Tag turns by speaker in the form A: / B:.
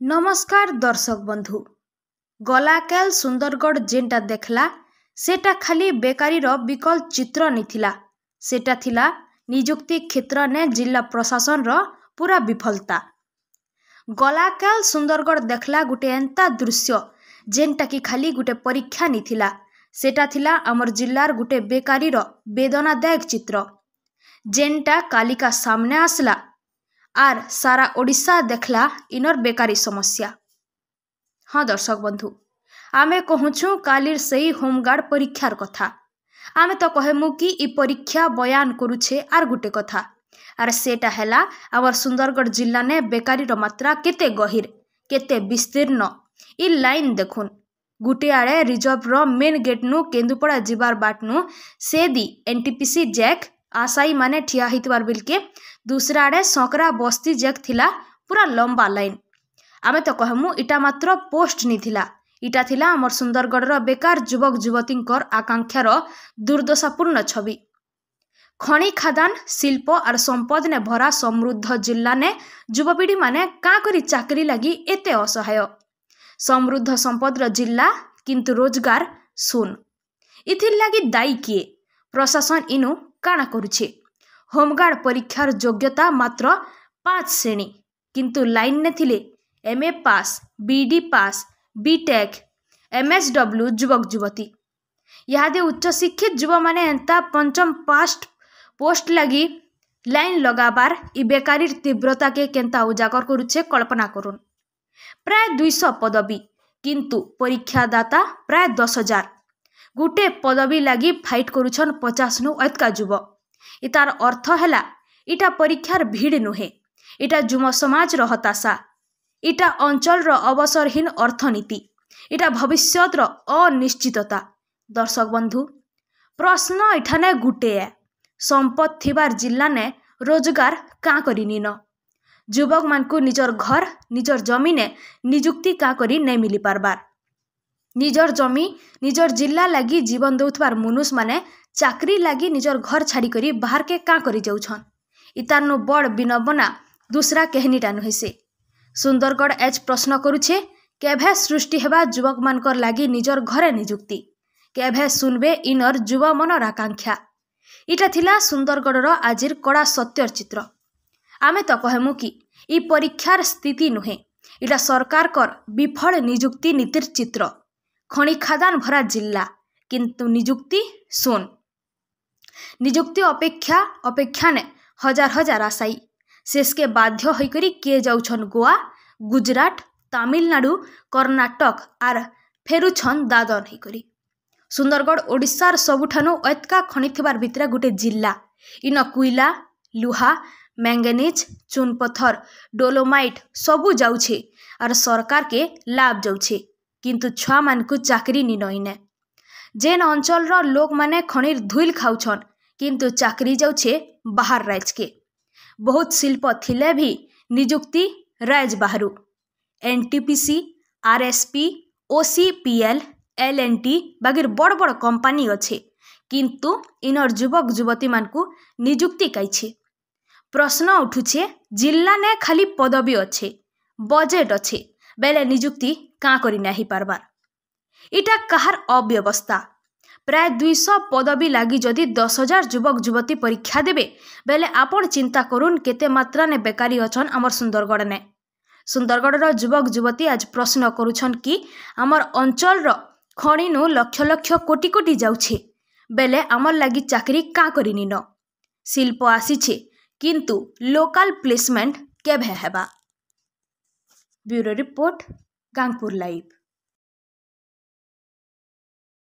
A: नमस्कार दर्शक बंधु। गलाकाल सुंदरगढ़ जेनटा देखला सेटा खाली बेकारी विकल चित्र नहीं, सेटा थिला निजुक्ति क्षेत्र ने जिला प्रशासन रो पूरा विफलता। गलाकाल सुंदरगढ़ देखला गुटे एंता दृश्य जेनटा कि खाली गुटे परीक्षा नहीं, सेटा थिला आमर जिल्लार गुटे बेकारी वेदनादायक चित्र जेनटा कालिका सामने आसला आर सारा ओडिशा देखला इनर बेकारी समस्या। हाँ दर्शक बंधु, आमे कहूँ कालिर सही होमगार्ड परीक्षार कथा। आमे तो कहमु कि इ परीक्षा बयान करुछे आर गुटे कथा, आर सेटा हैला आवर सुंदरगढ़ जिल्ला ने बेकारी मात्रा केते गहिर केते विस्तीर्ण। इ लाइन देखुन, गुटे आड़े रिजर्व रो मेन गेट नु केन्दुपड़ा जिबार बाट नु सेदी एनटीपीसी जैक आशायी माने ठिया हितबार बिलके दूसरा आड़े सकरा बस्ती जैक थिला पूरा लंबा लाइन। आमे तो कहमु इटा मात्र पोस्ट नहीं थिला, इटा थिला आमर सुंदरगढ़ रो बेकार युवक युवतींकर आकांक्षार दुर्दशापूर्ण छवि। खणी खादान शिल्प और संपद ने भरा समृद्ध जिल्ला ने युवपीढ़ी माने का करी चाकरी लगी एते असहाय। समृद्ध संपद जिल्ला किंतु रोजगार शून। इथिर लगी दायी किए? प्रशासन इनु काना करुछे? होमगार्ड परीक्षार योग्यता मात्र 5 श्रेणी, किंतु लाइन ने थिले एमए पास, बीडी पास, बीटेक, एमएसडब्ल्यू युवक युवती। यादे उच्च शिक्षित युवा माने एंता पंचम पास्ट पोस्ट लगी लाइन लगाबार इ बेकारीर तीव्रता के केंता उजागर करुछे कल्पना करुन। प्राय 200 पदवी किंतु परीक्षादाता प्राय 10,000। गुटे पदवी लगी फाइट करुछन 50 नु अतका युव। इतार अर्थ हैला इटा परीक्षार भीड़ नुहे, इटा युव समाज रो हताशा, इटा अंचल रो अवसरहीन अर्थनीति, इटा भविष्यत रो अनिश्चितता। दर्शक बंधु, प्रश्न इठाने गुटे है, संपद थिबार जिल्ला ने रोजगार का करी निन? युवक मान को निजर घर निजर जमी ने निजुक्ति का करी नहीं मिली पारबार। निजर जमी निजर जिल्ला लगी जीवन दौथबार मनुष्य माने चाकरी लगी निजर घर छाड़ी करी बाहर के का करी जाउछन। इतारनु बड़ विनबना दूसरा कहनीटा नुहे से। सुंदरगढ़ एज प्रश्न करुछे केभे सृष्टि हेबा युवक मानकर लागी निजर घरे निजुक्ति, केभे सुनबे इनर युवा मनर आकांक्षा। इटा थिला सुंदरगढ़ रो आजिर कड़ा सत्यर चित्र। आमे तो कहमु कि इ परीक्षार स्थिति नुहे, इटा सरकार कर विफल निजुक्ति नीतिर चित्र। खणी खादान भरा जिल्ला किंतु निजुक्ति शून। निजुक्ति अपेक्षा ने हजार हजार आशायी शेष के बाध्य होइकरी किए जाउछन गोवा, गुजरात, तमिलनाडु, कर्नाटक आर फेरुछन दादन होइकरी। सुंदरगढ़ ओडिशार सबुठानु अतका खणी थिबार भितरे गुटे जिल्ला। इन कोइला, लुहा, मैंगनीज, चुनपत्थर, डोलोमाइट सबू जाउछे और सरकार के लाभ जाउछे, किंतु छुआ मान को चाकरी नी नइने। जेन अंचल रो लोक माने खणीर धुइल खाउछन, किंतु चाकरी जाउछे बाहर राज्य के। बहुत शिल्प थिले भी निजुक्ति राज्य बाहरु। एनटीपीसी, आरएसपी, ओसीपीएल, एलएनटी बागिर बड़ बड़ कंपनी अच्छे, किंतु इनर युवक युवती मान को निजुक्ति काइछे। प्रश्न उठुछे जिल्ला ने खाली पदवी अच्छे, बजेट अच्छे, बेले निजुक्ति का करी नहीं पारबार। इटा कहार अव्यवस्था? प्राय 200 पदवी लगी जदि 10,000 युवक युवती परीक्षा देबे बेले आपण चिंता करुन केते मात्रा ने बेकारी अछन आमर सुंदरगढ़ ने। सुंदरगढ़ रो युवक युवती आज प्रश्न करुछन कि आमर अंचल रो खणी नु लक्ष लक्ष कोटी कोटी जाउछे, बेले आमर लगी चाकरी का करी निन? शिल्प आसीछे किंतु लोकल प्लेसमेंट केभे हेबा? Bureau report, Gangpur live.